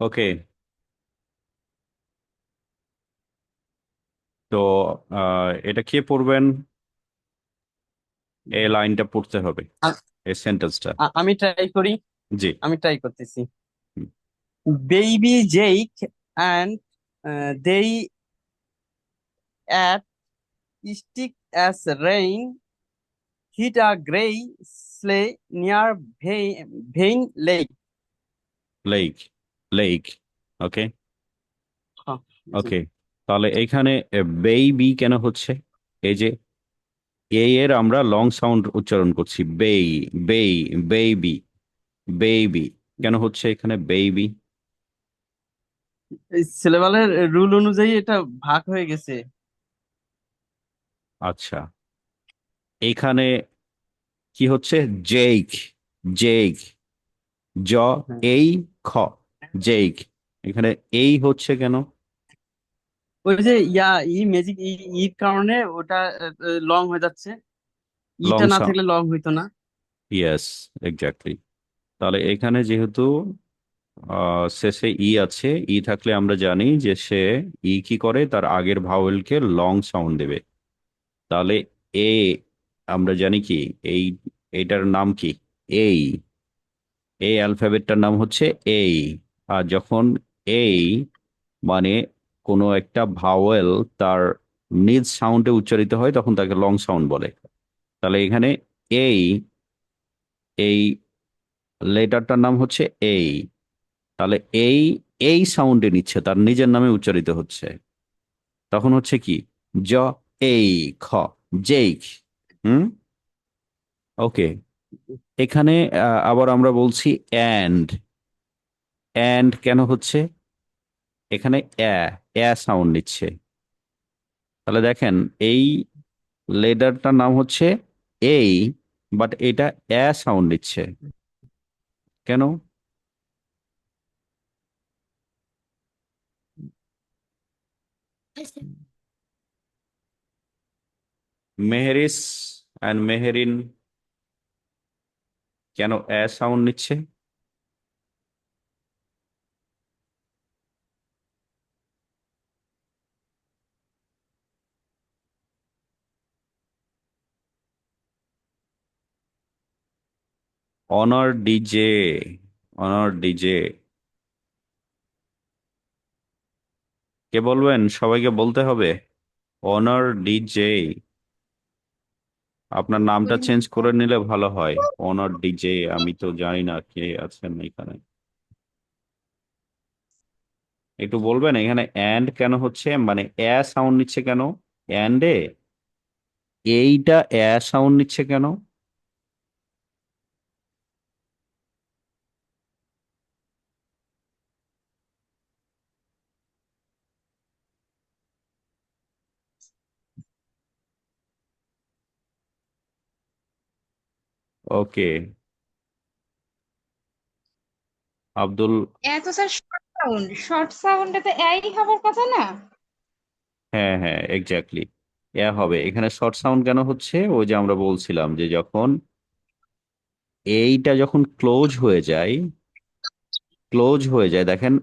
ওকে। তো এটা কে পড়বেন? এই লাইনটা পড়তে হবে, আ- এই সেন্টেন্সটা। আমি ট্রাই করি। জি। আমি ট্রাই করতেছি। Baby Jake and they at stick as rain hit a gray sleigh near Vane Lake. Lake, lake. Okay. হ্যাঁ, জি। ওকে, তাহলে এইখানে বেবি কেন হচ্ছে? এই যে এর আমরা লং সাউন্ড উচ্চারণ করছি, বেই, বেই, বেবি, বেবি। কেন হচ্ছে এখানে বেবি? এই সিলেবালের রুল অনুযায়ী এটা ভাগ হয়ে গেছে। আচ্ছা, এখানে কি হচ্ছে? জেক, জেক, জ, হ্যাঁ। এই, খ, জেক। এখানে এই হচ্ছে কেন? ওই যে ম্যাজিক ইর কারণে ওটা লং হয়ে যাচ্ছে। লং ইটা না সাউন্ড, থাকলে লং হইতো না। Yes, exactly. তাহলে এখানে যেহেতু শেষে ই আছে, ই থাকলে আমরা জানি যে সে ই কি করে, তার আগের ভাওয়েলকে লং সাউন্ড দেবে। তাহলে এ, আমরা জানি কি এই, এইটার নাম কি? এই, এই অ্যালফাবেটটার নাম হচ্ছে এই। আর যখন এই মানে কোনো একটা ভাওয়েল তার নিজ সাউন্ডে উচ্চারিত হয় তখন তাকে লং সাউন্ড বলে। তাহলে এখানে এই, এই লেটারটার নাম হচ্ছে এই। তাহলে এই, এই সাউন্ডে নিচ্ছে, তার নিজের নামে উচ্চারিত হচ্ছে। তখন হচ্ছে কি? জ, এই, খ, জেইক। হুম। ওকে। এখানে আবার আমরা বলছি অ্যান্ড, অ্যান্ড কেন হচ্ছে? এখানে সাউন্ড নিচ্ছে। তাহলে দেখেন, এই লেটারটার নাম হচ্ছে এই, বাট এটা সাউন্ড নিচ্ছে কেন? মেহেরিস অ্যান্ড মেহেরিন কেন সাউন্ড নিচ্ছে? অনার ডিজে, অনার ডিজে, কে বলবেন? সবাইকে বলতে হবে অনার ডিজে। আপনার নামটা চেঞ্জ করে নিলে ভালো হয়। অনার ডিজে, আমি তো জানি না কে আছেন এখানে। একটু বলবেন এখানে অ্যান্ড কেন হচ্ছে, মানে সাউন্ড নিচ্ছে কেন অ্যান্ডে? এইটা সাউন্ড নিচ্ছে কেন? ওকে। আব্দুল, এত স্যার শর্ট সাউন্ড, শর্ট সাউন্ডে তো এই হবার কথা না। হ্যাঁ হ্যাঁ, এক্স্যাক্টলি। হবে এখানে শর্ট সাউন্ড কেন হচ্ছে? ওই যে আমরা বলছিলাম যে যখন এইটা যখন ক্লোজ হয়ে যায়, ক্লোজ হয়ে যায়, দেখেন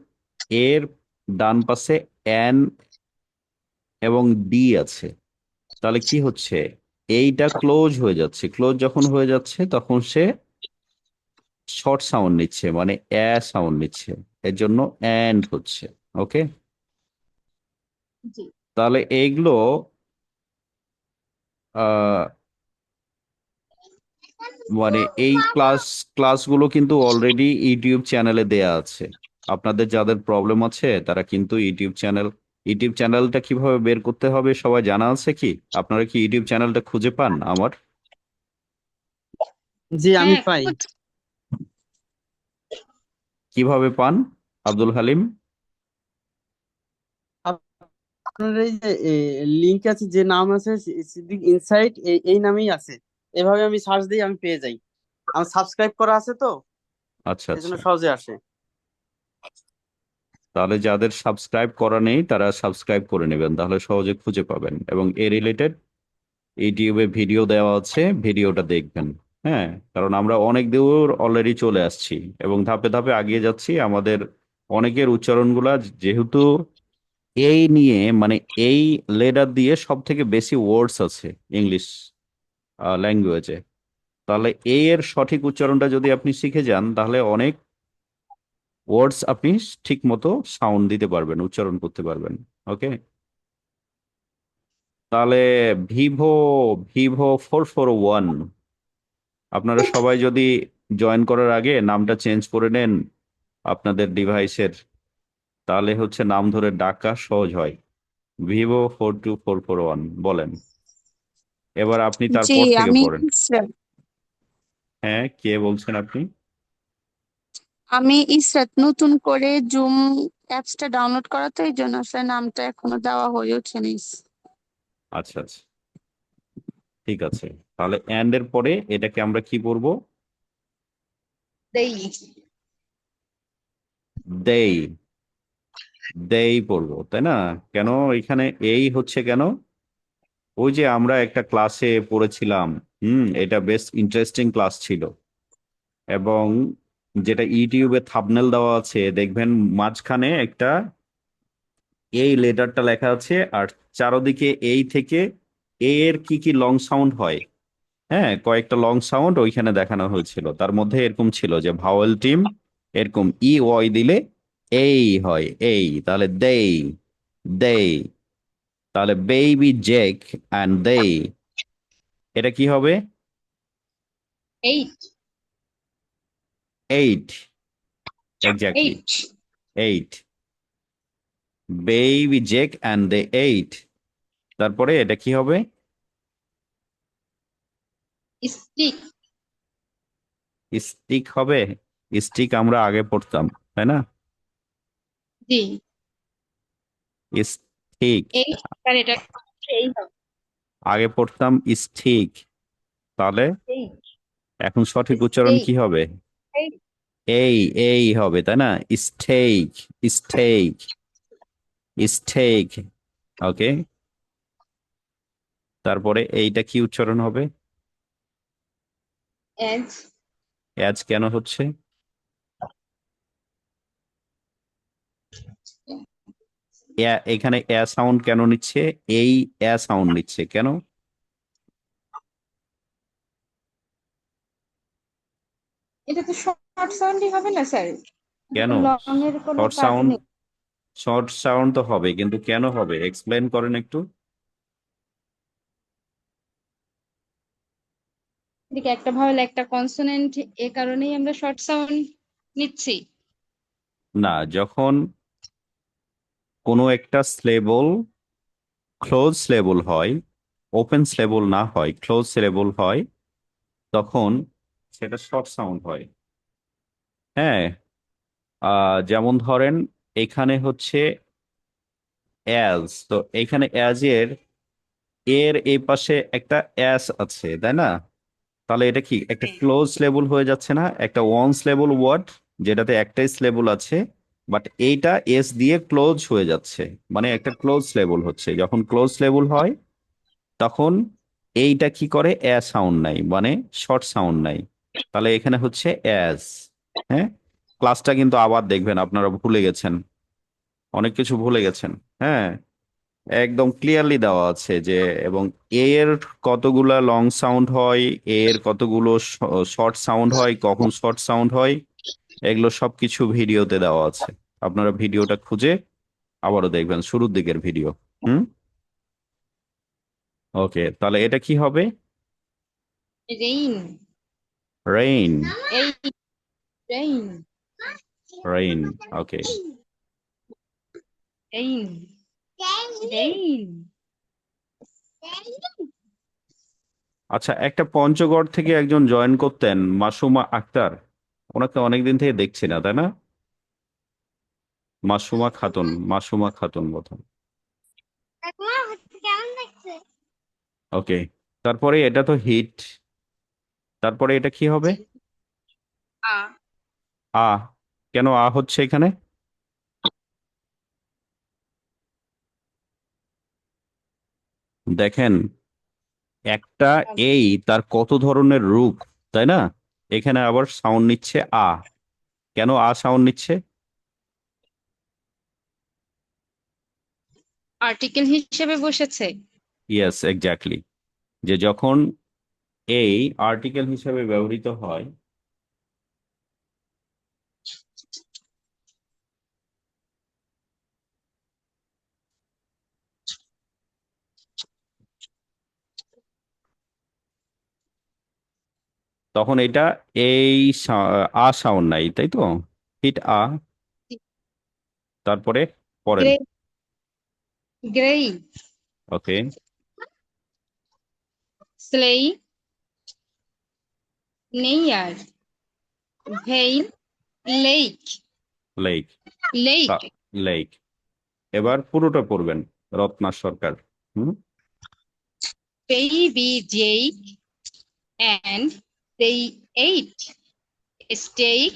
এর ডান পাশে এন এবং ডি আছে। তাহলে কি হচ্ছে? এইটা ক্লোজ হয়ে যাচ্ছে, ক্লোজ যখন হয়ে যাচ্ছে তখন সে শর্ট সাউন্ড নিচ্ছে, মানে সাউন্ড নিচ্ছে। এর জন্য অ্যান্ড হচ্ছে। ওকে। জি। তাহলে এইগুলো আহ মানে এই ক্লাসগুলো কিন্তু অলরেডি ইউটিউব চ্যানেলে দেয়া আছে। আপনাদের যাদের প্রবলেম আছে তারা কিন্তু ইউটিউব চ্যানেলটা কিভাবে বের করতে হবে সবাই জানা আছে কি? আপনারা কি ইউটিউব চ্যানেলটা খুঁজে পান আমার? জি, আমি হ্যাঁ, পাই। কিভাবে পান, আব্দুল হালিম? আপনার এই যে লিঙ্ক আছে, যে নাম আছে সিদ্দিক ইনসাইট, এই নামেই আছে। এভাবে আমি সার্চ দিই, আমি পেয়ে যাই। আমার সাবস্ক্রাইব করা আছে তো, আচ্ছা এই জন্য আচ্ছা। সহজে আসে। তাহলে যাদের সাবস্ক্রাইব করা নেই তারা সাবস্ক্রাইব করে নেবেন, তাহলে সহজে খুঁজে পাবেন। এবং এ রিলেটেড ইউটিউবে ভিডিও দেওয়া আছে, ভিডিওটা দেখবেন। হ্যাঁ, কারণ আমরা অনেক দূর অলরেডি চলে আসছি এবং ধাপে ধাপে এগিয়ে যাচ্ছি। আমাদের অনেকের উচ্চারণগুলা যেহেতু এই নিয়ে মানে এই লেটার দিয়ে সব থেকে বেশি ওয়ার্ডস আছে ইংলিশ ল্যাঙ্গুয়েজে। তাহলে এই এর সঠিক উচ্চারণটা যদি আপনি শিখে যান তাহলে অনেক ওয়ার্ডস আপনি ঠিক মতো সাউন্ড দিতে পারবেন, উচ্চারণ করতে পারবেন। ওকে, তাহলে ভিভো ভিভো 441, আপনারা সবাই যদি জয়েন করার আগে নামটা চেঞ্জ করে নেন আপনাদের ডিভাইসের, তাহলে হচ্ছে নাম ধরে ডাকা সহজ হয়। Vivo 42441 বলেন। এবার আপনি জি, তারপর থেকে আমি পড়েন। ইসরাত। হ্যাঁ, কে বলছেন আপনি? আমি ইসরাত নতুন করে জুম অ্যাপসটা ডাউনলোড করা, তো এই জন্য আসলে নামটা এখনো দেওয়া হয়ে ওঠেনি। আচ্ছা আচ্ছা, ঠিক আছে। তাহলে এন্ড এর পরে এটাকে আমরা কি বলবো? দেই। দেই। দেই পড়বো, তাই না? কেন এখানে এই হচ্ছে কেন? ওই যে আমরা একটা ক্লাসে পড়েছিলাম, এটা বেশ ইন্টারেস্টিং ক্লাস ছিল। এবং যেটা ইউটিউবে থাম্বনেল দেওয়া আছে দেখবেন, মাঝখানে একটা এই লেটারটা লেখা আছে, আর চারদিকে এই থেকে এ এর কি কি লং সাউন্ড হয়, হ্যাঁ, কয়েকটা লং সাউন্ড ওইখানে দেখানো হয়েছিল। তার মধ্যে এরকম ছিল যে ভাওয়েল টিম এরকম ই ওয়াই দিলে এই হয় এই, তাহলে দেই। দেই। তাহলে বেবি জেক অ্যান্ড দেই, এটা কি হবে? 8 eight. Exactly, 8 eight. Baby Jake and they ate. তারপরে এটা কি হবে? স্টিক। স্টিক হবে। স্টিক আমরা আগে পড়তাম, তাই না? জি, স্টিক 8 আর এটা এই হবে আগে পড়তাম স্টিক। তাহলে 8 এখন সঠিক উচ্চারণ স্টেক কি হবে? 8 এই এই হবে, তাই না? স্টেক। স্টেক। স্টেক। ওকে, তারপরে এইটা কি উচ্চারণ হবে? এজ অ্যাজ কেন হচ্ছে? এখানে এ সাউন্ড কেন নিচ্ছে? এই এ সাউন্ড নিচ্ছে কেন? এটা তো শর্ট সাউন্ডই হবে না স্যার, এটা কেন তো লং এর কোনো শর্ট কাজ সাউন্ড? নেই। শর্ট সাউন্ড তো হবে, কিন্তু কেন হবে এক্সপ্লেন করেন একটু। এদিকে একটা ভাওয়েল একটা কনসোনেন্ট, এ কারণেই আমরা শর্ট সাউন্ড নিচ্ছি। না, যখন কোনো একটা স্লেবল ক্লোজ স্লেবল হয়, ওপেন স্লেবল না হয়, ক্লোজ স্লেবল হয়, তখন সেটা শর্ট সাউন্ড হয়। হ্যাঁ, যেমন ধরেন এখানে হচ্ছে অ্যাজ, তো এখানে অ্যাজ এর এর এই পাশে একটা অ্যাস আছে, তাই না? তাহলে এটা কি একটা ক্লোজ লেবল হয়ে যাচ্ছে না? একটা ওয়ান্স লেবল ওয়ার্ড যেটাতে একটাই লেবল আছে, বাট এইটা এস দিয়ে ক্লোজ হয়ে যাচ্ছে, মানে একটা ক্লোজ লেবল হচ্ছে। যখন ক্লোজ লেবল হয় তখন এইটা কি করে? এ সাউন্ড নাই, মানে শর্ট সাউন্ড নাই। তাহলে এখানে হচ্ছে অ্যাজ। হ্যাঁ, ক্লাসটা কিন্তু আবার দেখবেন, আপনারা ভুলে গেছেন, অনেক কিছু ভুলে গেছেন। হ্যাঁ, একদম ক্লিয়ারলি দেওয়া আছে যে, এবং এর কতগুলা লং সাউন্ড হয়, এর কতগুলো শর্ট সাউন্ড হয়, কখন শর্ট সাউন্ড হয়, এগুলো সবকিছু ভিডিওতে দেওয়া আছে। আপনারা ভিডিওটা খুঁজে আবারও দেখবেন, শুরুর দিকের ভিডিও। হুম। ওকে, তাহলে এটা কি হবে? রেইন। রেইন। এই রেইন। রেইন। ওকে। রেইন। রেইন। আচ্ছা, একটা পঞ্চগড় থেকে একজন জয়েন করতেন, মাসুমা আক্তার। ওনাকে অনেকদিন থেকে দেখছি না, তাই না? মাসুমা খাতুন, মাসুমা খাতুন বোধহয়। ওকে, তারপরে এটা তো হিট। তারপরে এটা কি হবে? আ আ। কেন আ হচ্ছে এখানে? দেখেন, একটা এই তার কত ধরনের রূপ, তাই না? এখানে আবার সাউন্ড নিচ্ছে আ। কেন আ সাউন্ড নিচ্ছে? আর্টিকেল হিসেবে বসেছে। Yes, exactly. যে যখন এই আর্টিকেল হিসেবে ব্যবহৃত হয়, তখন এটা এই আ সাউন্ড নাই, তাই তো? হিট আ, তারপরে পড়েন। Grey grey, okay. Sleigh, near, veil, lake, lake. Lake, lake. এবার পুরোটা পড়বেন, Ratna Sarkar. Hmm. baby Jake, and they ate a steak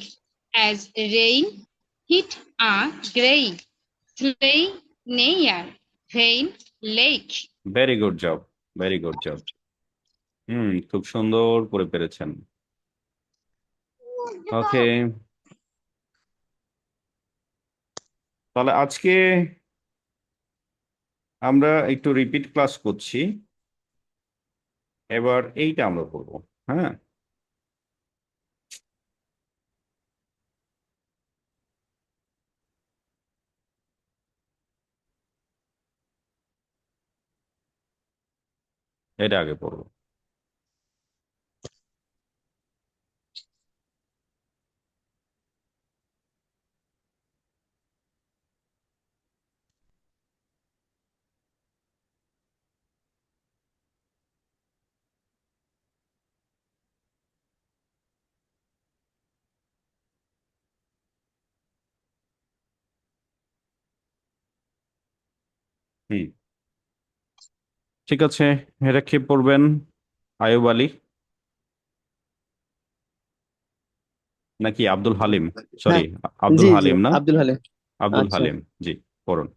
as rain hit a grey sleigh near Vane Lake. Very good job, very good job. খুব সুন্দর করে পেরেছেন। ওকে, তাহলে আজকে আমরা একটু রিপিট ক্লাস করছি। এবার এইটা আমরা করবো। হ্যাঁ, এটা আগে পড়বো। হুম, ঠিক আছে। এটা কে পড়বেন? আয়ুব আলী নাকি আব্দুল হালিম? সরি, হ্যাঁ, আব্দুল জি জি, হালিম না? আব্দুল হালিম। আব্দুল আচ্ছা। হালিম, জি, পড়ুন।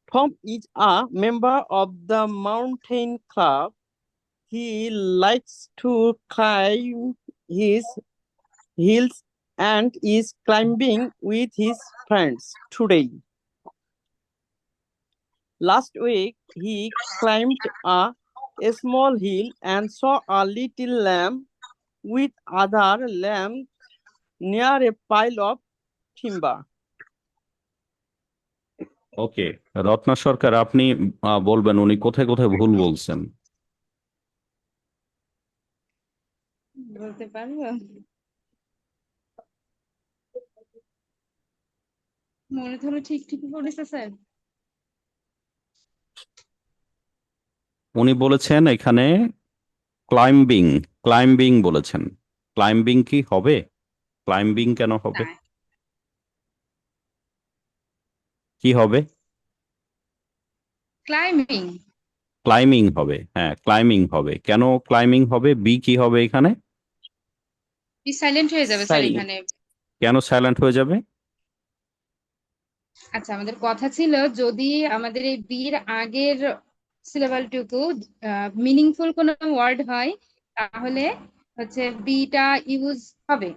From is a member of the mountain club. He likes to climb his hills and is climbing with his friends today. Last week, he climbed a small hill and saw a little lamb with other lambs near a pile of timber. ওকে, রত্না সরকার, আপনি বলবেন উনি কোথায় কোথায় ভুল বলছেন। বলতে পারবো? মনে ধরো ঠিক ঠিকই বলেছে স্যার। উনি বলেছেন এখানে ক্লাইম্বিং, ক্লাইম্বিং বলেছেন। ক্লাইম্বিং কি হবে? ক্লাইম্বিং কেন হবে? না, কি হবে? ক্লাইম্বিং। ক্লাইমিং হবে, হ্যাঁ, ক্লাইমিং হবে। কেন ক্লাইমিং হবে? বি কি হবে এখানে? সাইলেন্ট হয়ে যাবে স্যার Silent. এখানে। কেন সাইলেন্ট হয়ে যাবে? আচ্ছা, আমাদের কথা ছিল যদি আমাদের এই বির আগের সিলেবালটুকু মিনিংফুল কোনো ওয়ার্ড হয় তাহলে হচ্ছে বিটা ইউজ হবে,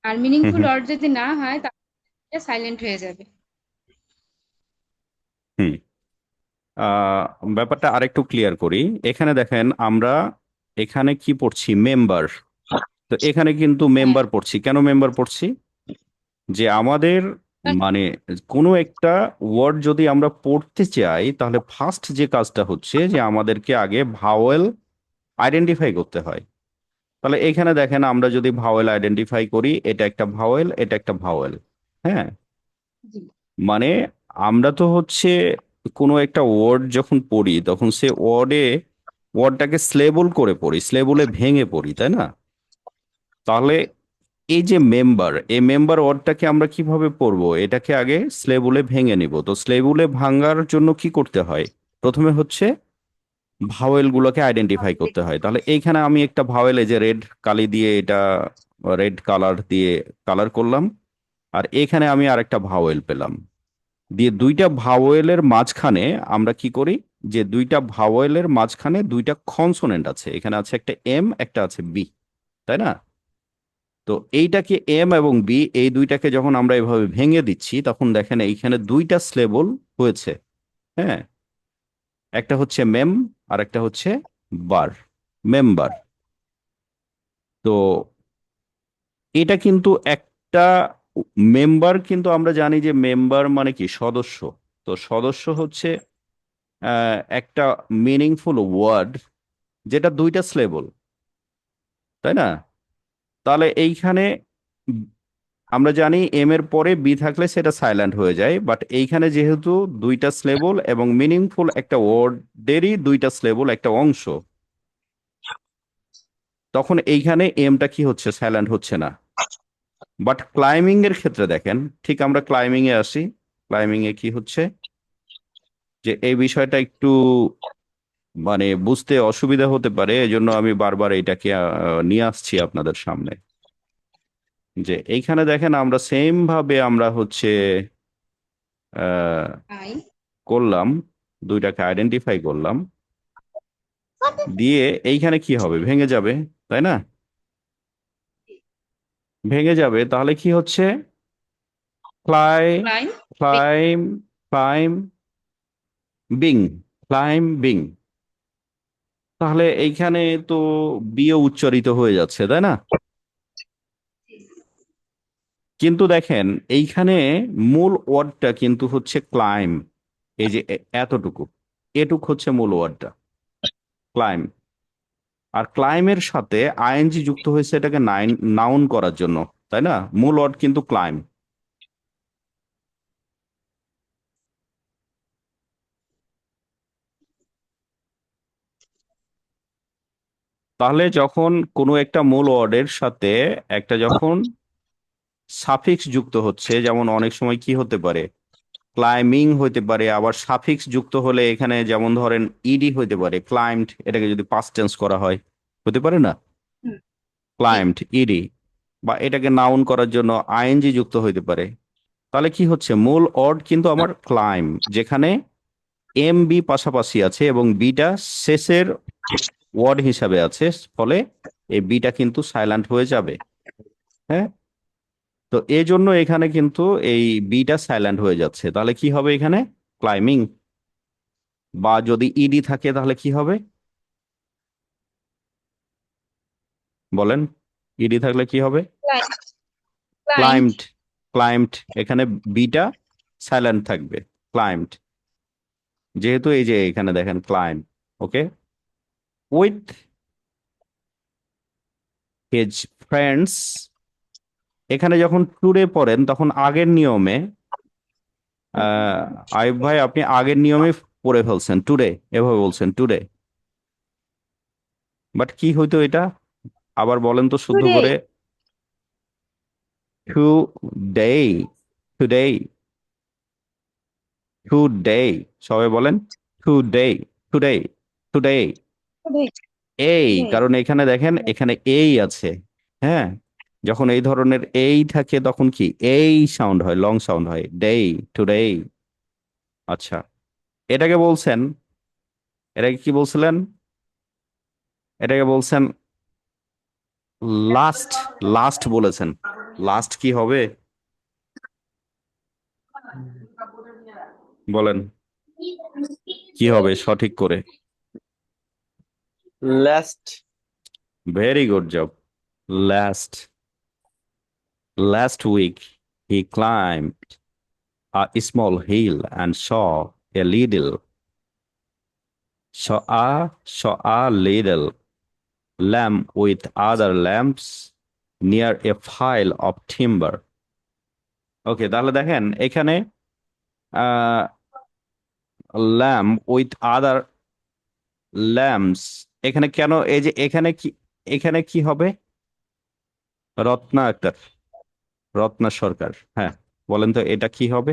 আর হুম মিনিংফুল হুম ওয়ার্ড যদি না হয় তাহলে সাইলেন্ট হয়ে যাবে। হুম। আহ, ব্যাপারটা আরেকটু ক্লিয়ার করি। এখানে দেখেন আমরা এখানে কি পড়ছি? মেম্বার। তো এখানে কিন্তু হ্যাঁ, মেম্বার পড়ছি। কেন মেম্বার পড়ছি? যে আমাদের মানে কোনো একটা ওয়ার্ড যদি আমরা পড়তে চাই, তাহলে ফার্স্ট যে কাজটা হচ্ছে যে আমাদেরকে আগে ভাওয়েল আইডেন্টিফাই করতে হয়। তাহলে এখানে দেখেন আমরা যদি ভাওয়েল আইডেন্টিফাই করি, এটা একটা ভাওয়েল, এটা একটা ভাওয়েল। হ্যাঁ, জি, মানে আমরা তো হচ্ছে কোনো একটা ওয়ার্ড যখন পড়ি তখন সে ওয়ার্ডটাকে স্লেবল করে পড়ি, স্লেবলে ভেঙে পড়ি, তাই না? তাহলে এই যে মেম্বার, এই মেম্বার ওয়ার্ডটাকে আমরা কিভাবে পড়বো? এটাকে আগে স্লেবলে ভেঙে নিব। তো স্লেবলে ভাঙার জন্য কি করতে হয়? প্রথমে হচ্ছে ভাওয়েল গুলোকে আইডেন্টিফাই করতে হয়। তাহলে এইখানে আমি একটা ভাওয়েল, এই যে রেড কালি দিয়ে এটা রেড কালার দিয়ে কালার করলাম, আর এখানে আমি আরেকটা ভাওয়েল পেলাম। দিয়ে দুইটা ভাওয়েলের মাঝখানে আমরা কি করি? যে দুইটা ভাওয়েলের মাঝখানে দুইটা কনসোনেন্ট আছে, এখানে আছে একটা এম, একটা আছে বি, তাই না? তো এইটাকে এম এবং বি এই দুইটাকে যখন আমরা এভাবে ভেঙে দিচ্ছি তখন দেখেন এইখানে দুইটা স্লেবল হয়েছে। হ্যাঁ, একটা হচ্ছে মেম আর একটা হচ্ছে বার, মেম্বার। তো এটা কিন্তু একটা মেম্বার, কিন্তু আমরা জানি যে মেম্বার মানে কি সদস্য। তো সদস্য হচ্ছে একটা মিনিংফুল ওয়ার্ড যেটা দুইটা স্লেবল, তাই না? তাহলে এইখানে আমরা জানি এম এর পরে বি থাকলে সেটা সাইলেন্ট হয়ে যায়, বাট এইখানে যেহেতু দুইটা স্লেবল এবং মিনিংফুল একটা ওয়ার্ডেরই দুইটা স্লেবল একটা অংশ, তখন এইখানে এমটা কি হচ্ছে, সাইলেন্ট হচ্ছে না। বাট ক্লাইম্বিং এর ক্ষেত্রে দেখেন, ঠিক আমরা ক্লাইম্বিং এ আসি। ক্লাইম্বিং এ কি হচ্ছে যে এই বিষয়টা একটু মানে বুঝতে অসুবিধা হতে পারে, এজন্য আমি বারবার এটাকে নিয়ে আসছি আপনাদের সামনে। যে এইখানে দেখেন আমরা সেম ভাবে আমরা হচ্ছে আহ আই করলাম, দুইটাকে আইডেন্টিফাই করলাম, দিয়ে এইখানে কি হবে, ভেঙে যাবে, তাই না? ভেঙে যাবে, তাহলে কি হচ্ছে, ক্লাই climb climb climbing, climbing. তাহলে এইখানে তো বিও উচ্চারিত হয়ে যাচ্ছে, তাই না? কিন্তু দেখেন এইখানে মূল ওয়ার্ডটা কিন্তু হচ্ছে ক্লাইম। এই যে এতটুকু, এটুক হচ্ছে মূল ওয়ার্ডটা, ক্লাইম। আর ক্লাইমের সাথে আইএনজি যুক্ত হয়েছে এটাকে নাউন করার জন্য, তাই না? মূল ওয়ার্ড কিন্তু ক্লাইম। তাহলে যখন কোনো একটা মূল ওয়ার্ডের সাথে একটা যখন সাফিক্স যুক্ত হচ্ছে, যেমন অনেক সময় কি হতে পারে, ক্লাইমিং হইতে পারে, আবার সাফিক্স যুক্ত হলে এখানে যেমন ধরেন ইডি হইতে পারে, ক্লাইম্ড, এটাকে যদি পাস্ট টেন্স করা হয়, হতে পারে না, জি ক্লাইম্ড ইডি। বা এটাকে নাউন করার জন্য আইএনজি যুক্ত হইতে পারে। তাহলে কি হচ্ছে, মূল ওয়ার্ড কিন্তু আমার ক্লাইম, যেখানে এম বি পাশাপাশি আছে এবং বিটা শেষের ওয়ার্ড হিসাবে আছে, ফলে এই বিটা কিন্তু সাইলেন্ট হয়ে যাবে। হ্যাঁ, তো এই জন্য এখানে কিন্তু এই বিটা সাইলেন্ট হয়ে যাচ্ছে। তাহলে কি হবে এখানে, ক্লাইমিং। বা যদি ইডি থাকে তাহলে কি হবে, বলেন, ইডি থাকলে কি হবে, ক্লাইম ক্লাইম ক্লাইম্ড। ক্লাইম্ড, এখানে বিটা সাইলেন্ট থাকবে, ক্লাইম্ড। যেহেতু এই যে এখানে দেখেন claim, okay, with his friends. এখানে যখন টুডে পড়েন তখন আগের নিয়মে, আহ আইব ভাই আপনি আগের নিয়মে পড়ে ফেলছেন, টুডে এভাবে বলছেন টুডে। বাট কি হইতো এটা, আবার বলেন তো শুদ্ধ টুডে করে। টু ডে, টুডে, টুডে, সবাই বলেন টুডে, টুডে, টুডে। টুডে এই টুডে কারণ এখানে দেখেন এখানে এই আছে। হ্যাঁ, যখন এই ধরনের এই থাকে তখন কি এই সাউন্ড হয়, লং সাউন্ড হয়, ডে, টুডে। আচ্ছা, এটাকে বলছেন, এটাকে কি বলছিলেন, এটাকে বলছেন লাস্ট। লাস্ট বলেছেন, লাস্ট কি হবে বলেন, কি হবে সঠিক করে? Last. Very good job, last. Last week he climbed a small hill and saw a little lamp with other lamps near a pile of timber. ওকে, তাহলে দেখেন এখানে আহ ল্যাম্প উইথ আদার ল্যাম্পস, এখানে কেন, এই যে এখানে কি, এখানে কি হবে, রত্না আক্তার, রত্না সরকার, হ্যাঁ, বলেন তো এটা কি হবে?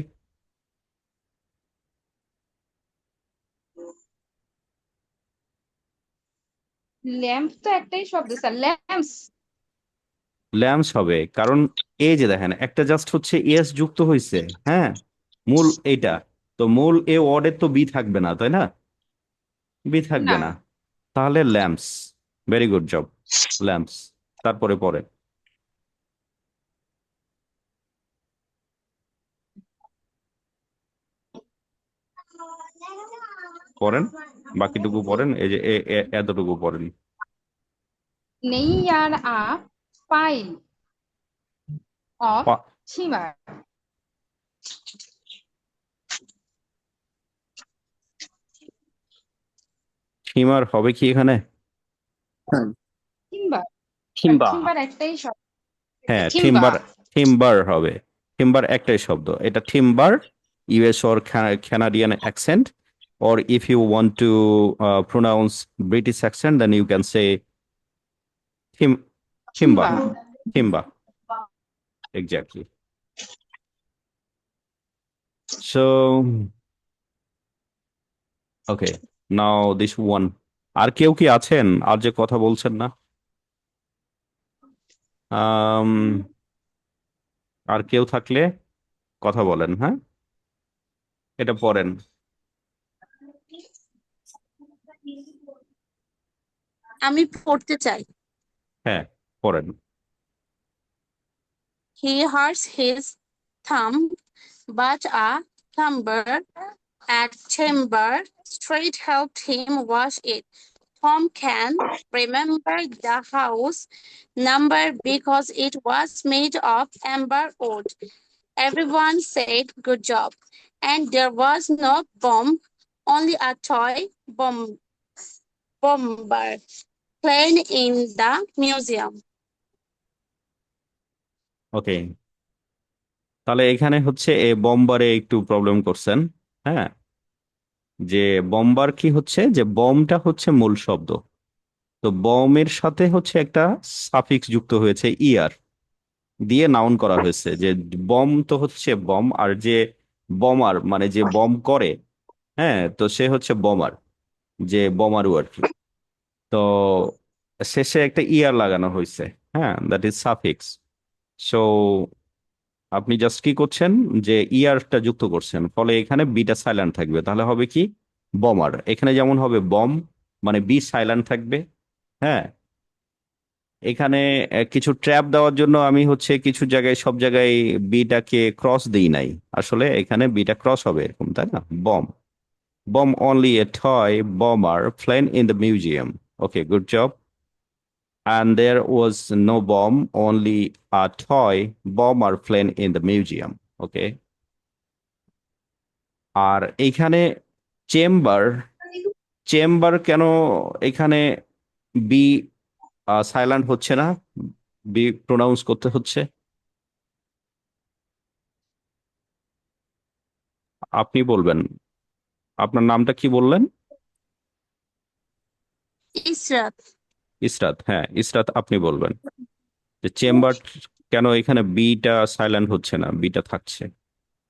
ল্যাম্প তো একটাই শব্দ স্যার, ল্যাম্পস। ল্যাম্পস হবে, কারণ এই যে দেখেন একটা জাস্ট হচ্ছে এস যুক্ত হয়েছে। হ্যাঁ, মূল এইটা, তো মূল এ ওয়ার্ডের তো বি থাকবে না, তাই না? বি থাকবে না না, তাহলে lamps. Very good job, lamps. তারপরে পরে পড়েন, বাকিটুকু পড়েন, এই যে এতটুকু পড়েন। Near a pile of পা- timber. সীমার হবে কি এখানে? Timber. Timber. Timber একটাই শব্দ। হ্যাঁ, Timber. ঠিমবার, ঠিমবার হবে। ঠিমবার একটাই শব্দ, এটা ঠিমবার, US or Canadian accent, or if you want to pronounce British accent, then you can say Thim, Thimba, Timber. Thimba, exactly. So, okay, now this one. আর কেউ কি আছেন আর যে কথা বলছেন না? আম, আর কেউ থাকলে কথা বলেন, হ্যাঁ, এটা পড়েন। আমি পড়তে চাই। হ্যাঁ, পড়েন। He hurts his thumb, but a plumber at Chamber Street helped him wash it. Tom can remember the house number because it was made of amber wood. Everyone said good job. And there was no bomb, only a toy bomber playing in the museum. ওকে, তাহলে এখানে হচ্ছে এ বম্বারে একটু problem করছেন। হ্যাঁ, যে bomber কি হচ্ছে, যে বমটা হচ্ছে মূল শব্দ, তো বমের সাথে হচ্ছে একটা সাফিক্স যুক্ত হয়েছে ইয়ার দিয়ে নাউন করা হয়েছে, যে বম তো হচ্ছে বম, আর যে বমার মানে যে বম করে, হ্যাঁ, তো সে হচ্ছে বমার, যে বমারু আর কি। তো শেষে একটা ইয়ার লাগানো হয়েছে, হ্যাঁ, দ্যাট ইজ সাফিক্স। সো আপনি জাস্ট কি করছেন, যে ইয়ারটা যুক্ত করছেন, ফলে এখানে বিটা সাইলেন্ট থাকবে, তাহলে হবে কি বমার। এখানে যেমন হবে বম, মানে বি সাইলেন্ট থাকবে। হ্যাঁ, এখানে কিছু ট্র্যাপ দেওয়ার জন্য আমি হচ্ছে কিছু জায়গায়, সব জায়গায় বিটাকে ক্রস দিই নাই, আসলে এখানে বিটা ক্রস হবে এরকম, তাই না? Bomb, bomb only a toy bomber plane in the museum. Okay, good job. And there was no bomb, only a toy bomber plane in the museum. Okay. আর এইখানে চেম্বার, চেম্বার কেন এখানে be silent হচ্ছে না, B pronounce করতে হচ্ছে? আপনি বলবেন, আপনার নামটা কি বললেন? ইসরাত। ইসরাত, হ্যাঁ ইসরাত, আপনি বলবেন যে চেম্বার কেন এখানে বিটা সাইলেন্ট হচ্ছে না, বিটা থাকছে।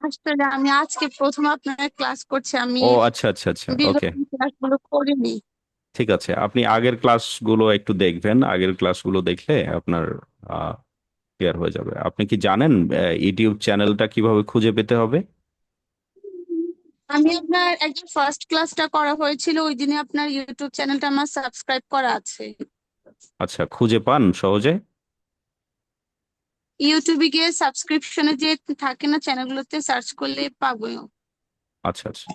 আসলে আমি আজকে প্রথম আপনার ক্লাস করছি, আমি ও আচ্ছা আচ্ছা আচ্ছা, বিগত ওকে, ক্লাসগুলো করিনি। ঠিক আছে। আপনি আগের ক্লাসগুলো একটু দেখবেন, আগের ক্লাসগুলো দেখলে আপনার ক্লিয়ার হয়ে যাবে। আপনি কি জানেন ইউটিউব চ্যানেলটা কিভাবে খুঁজে পেতে হবে? আমি আপনার একদম ফার্স্ট ক্লাসটা করা হয়েছিল ওই দিনে আপনার ইউটিউব চ্যানেলটা আমার সাবস্ক্রাইব করা আছে। আচ্ছা, খুঁজে পান সহজে? ইউটিউবে গিয়ে সাবস্ক্রিপশনে যে থাকে না চ্যানেলগুলোতে সার্চ করলে পাবো। আচ্ছা আচ্ছা,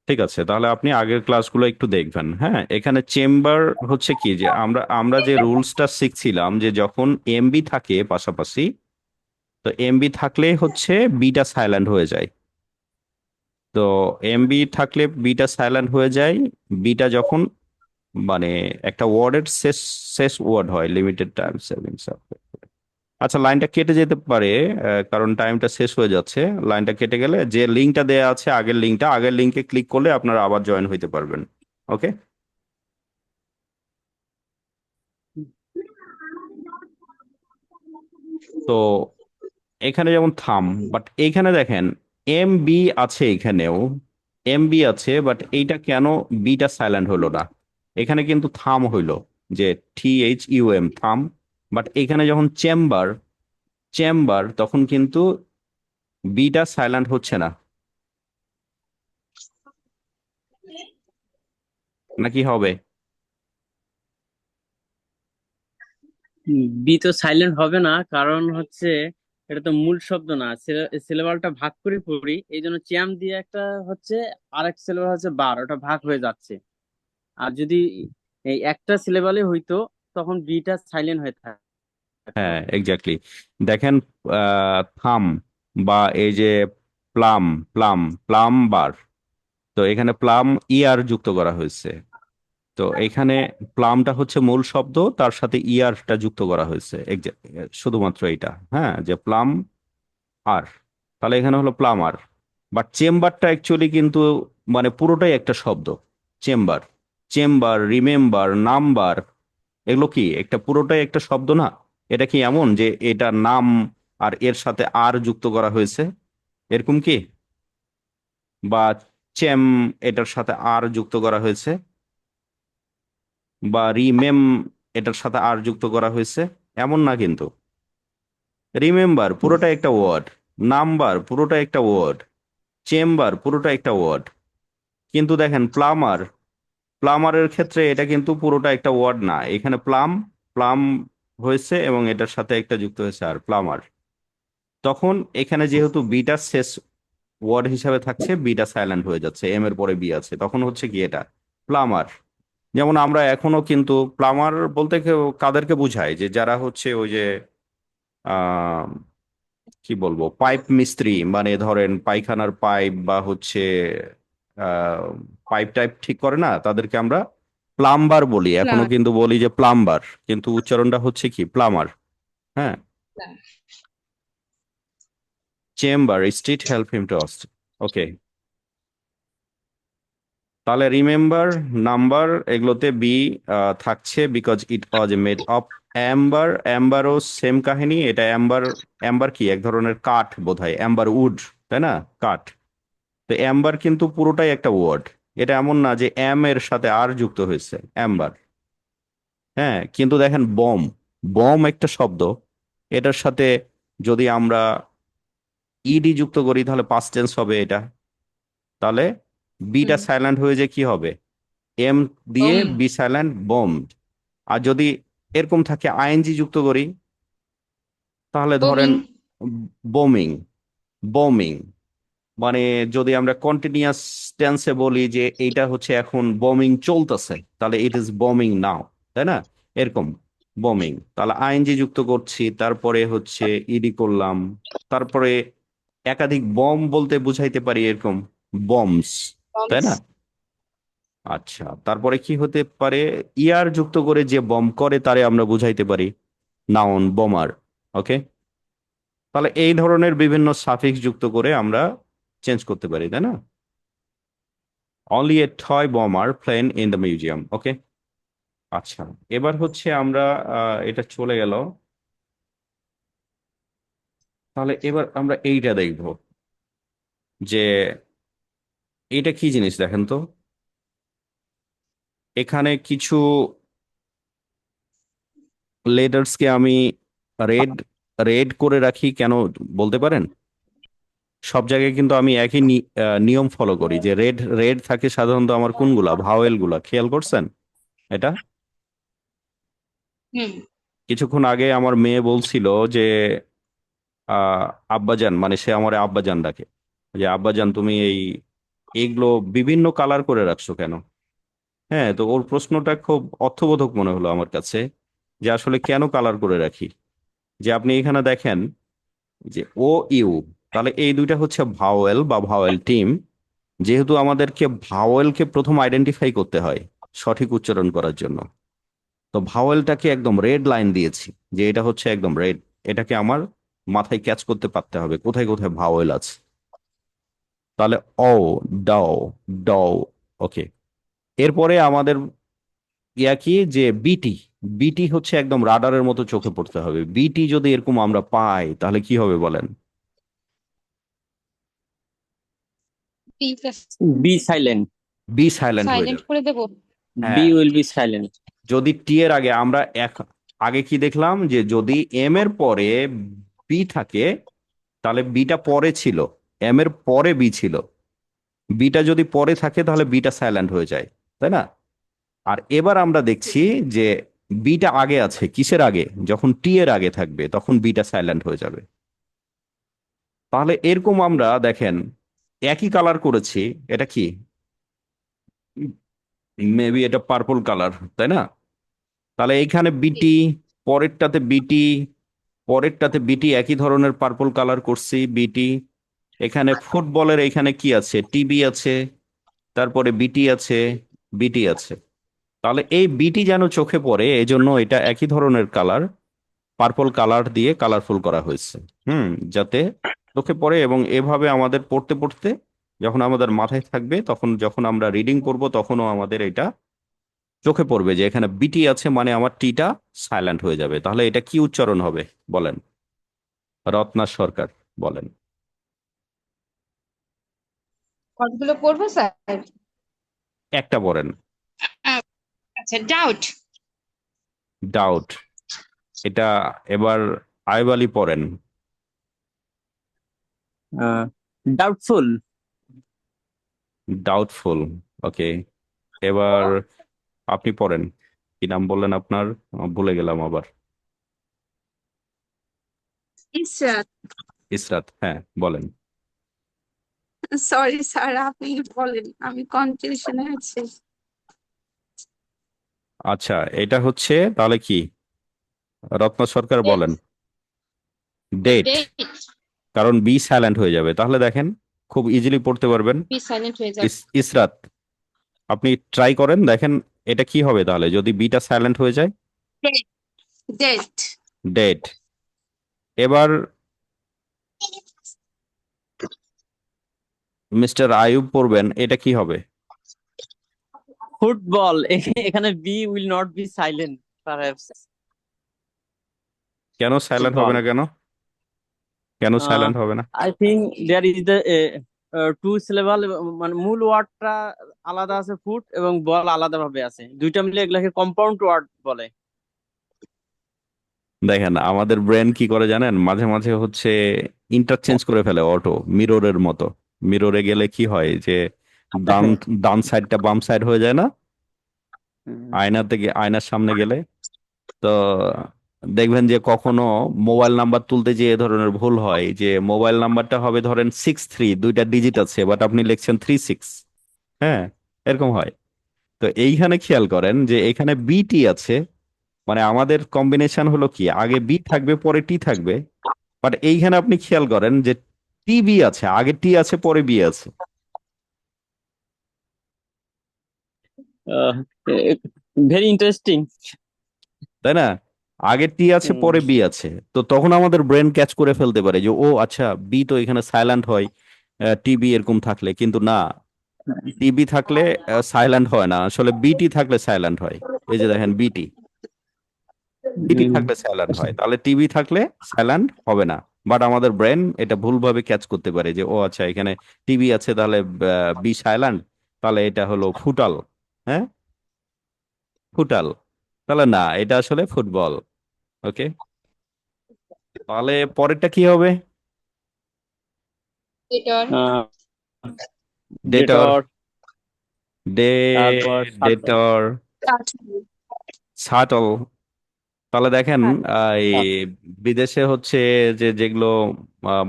ঠিক আছে, তাহলে আপনি আগের ক্লাসগুলো একটু দেখবেন। হ্যাঁ, এখানে চেম্বার হচ্ছে কি, যে আমরা আমরা যে রুলসটা শিখছিলাম, যে যখন এমবি থাকে পাশাপাশি, তো এমবি থাকলে হচ্ছে বিটা সাইলেন্ট হয়ে যায়। তো এমবি থাকলে বিটা সাইলেন্ট হয়ে যায়, বিটা যখন মানে একটা ওয়ার্ডের শেষ শেষ ওয়ার্ড হয়, লিমিটেড টাইম সেভিংস। আচ্ছা, লাইনটা কেটে যেতে পারে, কারণ টাইমটা শেষ হয়ে যাচ্ছে। লাইনটা কেটে গেলে যে লিঙ্কটা দেয়া আছে, আগের লিঙ্কটা, আগের লিঙ্কে ক্লিক করলে আপনারা আবার জয়েন হইতে পারবেন। ওকে। তো এখানে যেমন থাম, বাট এইখানে দেখেন এম বি আছে, এখানেও এম বি আছে, বাট এইটা কেন বিটা সাইলেন্ট হলো না? এখানে কিন্তু থাম হইলো, যে THUM থাম, বাট এখানে যখন চেম্বার, চেম্বার, তখন কিন্তু বিটা সাইলেন্ট হচ্ছে না, নাকি হবে? বি তো সাইলেন্ট হবে না, কারণ হচ্ছে এটা তো মূল শব্দ না, সিলেবালটা ভাগ করে পড়ি, এই জন্য চ্যাম দিয়ে একটা হচ্ছে, আরেক সিলেবাল হচ্ছে বার, ওটা ভাগ হয়ে যাচ্ছে। আর যদি এই একটা সিলেবালে হইতো তখন বিটা সাইলেন্ট হয়ে থাকতো। হ্যাঁ, এক্স্যাক্টলি। দেখেন, থাম বা এই যে প্লাম, প্লাম, প্লাম্বার, তো এখানে প্লাম ইয়ার যুক্ত করা হয়েছে। তো এখানে প্লামটা হচ্ছে মূল শব্দ, তার সাথে ইয়ারটা যুক্ত করা হয়েছে, শুধুমাত্র এটা, হ্যাঁ, যে প্লাম আর, তাহলে এখানে হলো প্লামার। বাট চেম্বারটা অ্যাকচুয়ালি কিন্তু মানে পুরোটাই একটা শব্দ। চেম্বার, চেম্বার, রিমেম্বার, নাম্বার, এগুলো কি একটা পুরোটাই একটা শব্দ না? এটা কি এমন যে এটা নাম আর এর সাথে আর যুক্ত করা হয়েছে, এরকম কি? বা চেম এটার সাথে আর যুক্ত করা হয়েছে, বা রিমেম এটার সাথে আর যুক্ত করা হয়েছে, এমন না কিন্তু। রিমেম্বার পুরোটা একটা ওয়ার্ড, নাম্বার পুরোটা একটা ওয়ার্ড, চেম্বার পুরোটা একটা ওয়ার্ড। কিন্তু দেখেন প্লামার, প্লামারের ক্ষেত্রে এটা কিন্তু পুরোটা একটা ওয়ার্ড না, এখানে প্লাম, প্লাম হয়েছে এবং এটার সাথে একটা যুক্ত হয়েছে আর প্লামার। তখন এখানে যেহেতু বিটা শেষ ওয়ার্ড হিসাবে থাকছে, বিটা সাইলেন্ট হয়ে যাচ্ছে, এম এর পরে বি আছে, তখন হচ্ছে কি এটা প্লামার। যেমন আমরা এখনো কিন্তু প্লামার বলতে কাদেরকে বোঝায়, যে যারা হচ্ছে ওই যে আহ কি বলবো, পাইপ মিস্ত্রি, মানে ধরেন পায়খানার পাইপ বা হচ্ছে আহ পাইপ টাইপ ঠিক করে না, তাদেরকে আমরা প্লাম্বার বলি, এখনো প্লাস। কিন্তু বলি যে প্লাম্বার, কিন্তু উচ্চারণটা হচ্ছে কি প্লামার। হ্যাঁ, chamber, street help him to অস্ট। ওকে, তাহলে রিমেম্বার, নাম্বার, এগুলোতে বি থাকছে, because it was made of amber. অ্যাম্বারও সেম কাহিনী, এটা অ্যাম্বার, অ্যাম্বার কি এক ধরনের কাঠ বোধহয়, অ্যাম্বার উড, তাই না, কাঠ। তো অ্যাম্বার কিন্তু পুরোটাই একটা ওয়ার্ড, এটা এমন না যে এম এর সাথে আর যুক্ত হয়েছে, অ্যাম্বার। হ্যাঁ, কিন্তু দেখেন বম, বম একটা শব্দ, এটার সাথে যদি আমরা ইডি যুক্ত করি তাহলে পাস্ট টেন্স হবে এটা, তাহলে বিটা হুম। সাইলেন্ট হয়ে যে কি হবে, এম দিয়ে বোম। B silent, bomb. আর যদি এরকম থাকে আইএনজি যুক্ত করি, তাহলে ধরেন বোমিং। বোমিং, বোমিং, মানে যদি আমরা কন্টিনিউয়াস টেন্সে বলি যে এইটা হচ্ছে এখন বোমিং চলতেছে, তাহলে ইট ইজ বোমিং নাও, তাই না, এরকম বোমিং। তাহলে আইএনজি যুক্ত করছি, তারপরে হচ্ছে ইডি করলাম, তারপরে একাধিক বম বলতে বুঝাইতে পারি এরকম, বমস, তাই বমস। না? আচ্ছা, তারপরে কি হতে পারে, ইয়ার যুক্ত করে যে বম করে তারে আমরা বুঝাইতে পারি নাউন, বোমার। ওকে, তাহলে এই ধরনের বিভিন্ন সাফিক্স যুক্ত করে আমরা চেঞ্জ করতে পারি, তাই না? অনলি এ টয় বোমার প্লেন ইন দ্য মিউজিয়াম। ওকে, আচ্ছা, এবার হচ্ছে আমরা এটা চলে গেল, তাহলে এবার আমরা এইটা দেখব, যে এটা কি জিনিস দেখেন তো। এখানে কিছু লেটার্সকে আমি রেড, রেড করে রাখি কেন, বলতে পারেন? সব জায়গায় কিন্তু আমি একই নিয়ম ফলো করি, যে রেড, রেড থাকে সাধারণত আমার কোনগুলা, ভাওয়েল গুলা, খেয়াল করছেন এটা? হুম। কিছুক্ষণ আগে আমার মেয়ে বলছিল যে আহ আব্বাজান, মানে সে আমার আব্বাজান ডাকে, যে আব্বাজান তুমি এইগুলো বিভিন্ন কালার করে রাখছো কেন? হ্যাঁ, তো ওর প্রশ্নটা খুব অর্থবোধক মনে হলো আমার কাছে, যে আসলে কেন কালার করে রাখি। যে আপনি এখানে দেখেন যে ও ইউ, তাহলে এই দুইটা হচ্ছে ভাওয়েল বা ভাওয়েল টিম। যেহেতু আমাদেরকে ভাওয়েলকে প্রথম আইডেন্টিফাই করতে হয় সঠিক উচ্চারণ করার জন্য, তো ভাওয়েলটাকে একদম রেড লাইন দিয়েছি, যে এটা হচ্ছে একদম রেড, এটাকে আমার মাথায় ক্যাচ করতে পারতে হবে কোথায় কোথায় ভাওয়েল আছে। তাহলে অ, ডাও, ডও। ওকে, এরপরে আমাদের ইয়া কি, যে বিটি, বিটি হচ্ছে একদম রাডারের মতো চোখে পড়তে হবে। বিটি যদি এরকম আমরা পাই তাহলে কি হবে বলেন? B B silent. B silent হয়ে সাইলেন্ট যাবে। করে দেব। বি হ্যাঁ, উইল বি সাইলেন্ট। যদি টি এর আগে আমরা আগে কি দেখলাম, যে যদি এম এর পরে বি থাকে তাহলে বিটা পরে ছিল, এম এর পরে বি ছিল, বিটা যদি পরে থাকে তাহলে বিটা সাইলেন্ট হয়ে যায়, তাই না? আর এবার আমরা দেখছি যে বিটা আগে আছে, কিসের আগে, যখন টি এর আগে থাকবে তখন বিটা সাইলেন্ট হয়ে যাবে। তাহলে এরকম আমরা দেখেন একই কালার করেছি, এটা কি মেবি এটা পার্পল কালার, তাই না? তাহলে এইখানে বিটি, পরেরটাতে বিটি, পরেরটাতে বিটি, একই ধরনের পার্পল কালার করছি বিটি। এখানে ফুটবলের এখানে কি আছে, টিবি আছে, তারপরে বিটি আছে, বিটি আছে। তাহলে এই বিটি যেন চোখে পড়ে এই জন্য এটা একই ধরনের কালার, পার্পল কালার দিয়ে কালারফুল করা হয়েছে। যাতে চোখে পড়ে, এবং এভাবে আমাদের পড়তে পড়তে যখন আমাদের মাথায় থাকবে, তখন যখন আমরা রিডিং করব তখনও আমাদের এটা চোখে পড়বে যে এখানে বিটি আছে, মানে আমার টিটা সাইলেন্ট হয়ে যাবে। তাহলে এটা কি উচ্চারণ হবে বলেন, রত্না সরকার বলেন। কতগুলো পড়বো স্যার? একটা বলেন। আচ্ছা, ডাউট। ডাউট, এটা এবার আইব আলী পড়েন। ডাউটফুল। ডাউটফুল, ওকে। এবার আপনি পড়েন, কি নাম বললেন আপনার? ভুলে গেলাম আবার। ইসরাত। ইসরাত, হ্যাঁ বলেন। সরি স্যার, আপনি বলেন, আমি কনফিউশনে আছি। আচ্ছা, এটা হচ্ছে তাহলে কি, রত্না সরকার বলেন। Debt, debt. কারণ বি সাইলেন্ট হয়ে যাবে। তাহলে দেখেন খুব ইজিলি পড়তে পারবেন। বি সাইলেন্ট হয়ে যাবে। ইসরাত, আপনি ট্রাই করেন, দেখেন এটা কি হবে তাহলে যদি বিটা সাইলেন্ট হয়ে যায়। ডেট। ডেট। ডেট। এবার মিস্টার আয়ুব পড়বেন, এটা কি হবে? ফুটবল। এখানে B will not be silent perhaps. কেন সাইলেন্ট হবে ফুটবল। না? কেন কেন সাইলেন্ট হবে না? I think there is the two syllable, মানে মূল ওয়ার্ডটা আলাদা আছে, ফুট এবং বল আলাদা ভাবে আছে, দুইটা মিলে এগুলাকে কম্পাউন্ড ওয়ার্ড বলে। দেখেন আমাদের ব্রেন কি করে জানেন, মাঝে মাঝে হচ্ছে ইন্টারচেঞ্জ করে ফেলে, অটো মিররের মতো। মিররে গেলে কি হয় যে ডান ডান সাইডটা বাম সাইড হয়ে যায় না, আয়নাতে আয়নার সামনে গেলে। তো দেখবেন যে কখনো মোবাইল নাম্বার তুলতে যে এ ধরনের ভুল হয়, যে মোবাইল নাম্বারটা হবে ধরেন 63, দুইটা ডিজিট আছে, বাট আপনি লিখছেন 36। হ্যাঁ, এরকম হয়। তো এইখানে খেয়াল করেন যে এখানে বিটি আছে, মানে আমাদের কম্বিনেশন হলো কি, আগে বি থাকবে পরে টি থাকবে। বাট এইখানে আপনি খেয়াল করেন যে টিবি আছে, আগে টি আছে পরে বি আছে। Very interesting. তাই না? আগে টি আছে পরে বি আছে, তো তখন আমাদের ব্রেন ক্যাচ করে ফেলতে পারে যে ও আচ্ছা, বি তো এখানে সাইলেন্ট হয় টিবি এরকম থাকলে, কিন্তু না, টিবি থাকলে সাইলেন্ট হয় না, আসলে বিটি থাকলে সাইলেন্ট হয়। এই যে দেখেন বিটি, বিটি থাকলে সাইলেন্ট হয়, তাহলে টিবি থাকলে সাইলেন্ট হবে না। বাট আমাদের ব্রেন এটা ভুলভাবে ক্যাচ করতে পারে যে ও আচ্ছা, এখানে টিবি আছে তাহলে বি সাইলেন্ট, তাহলে এটা হলো ফুটাল। হ্যাঁ, ফুটাল। তাহলে না, এটা আসলে ফুটবল। ওকে, তাহলে পরেরটা কি হবে? ডেটর। ডেটর। ডেটর। ডে তারপর ডেটর। শাটল। তাহলে দেখেন এই বিদেশে হচ্ছে যে যেগুলো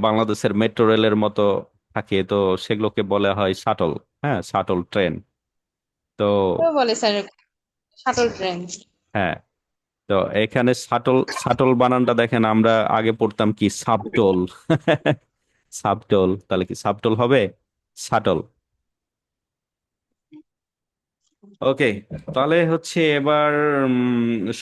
বাংলাদেশের মেট্রো রেলের মতো থাকে, তো সেগুলোকে বলা হয় শাটল। হ্যাঁ, শাটল ট্রেন। তো বলে স্যার শাটল ট্রেন। হ্যাঁ, তো এখানে শাটল, শাটল বানানটা দেখেন আমরা আগে পড়তাম কি সাবটোল। সাবটোল, তাহলে কি সাবটোল হবে? শাটল। ওকে, তাহলে হচ্ছে এবার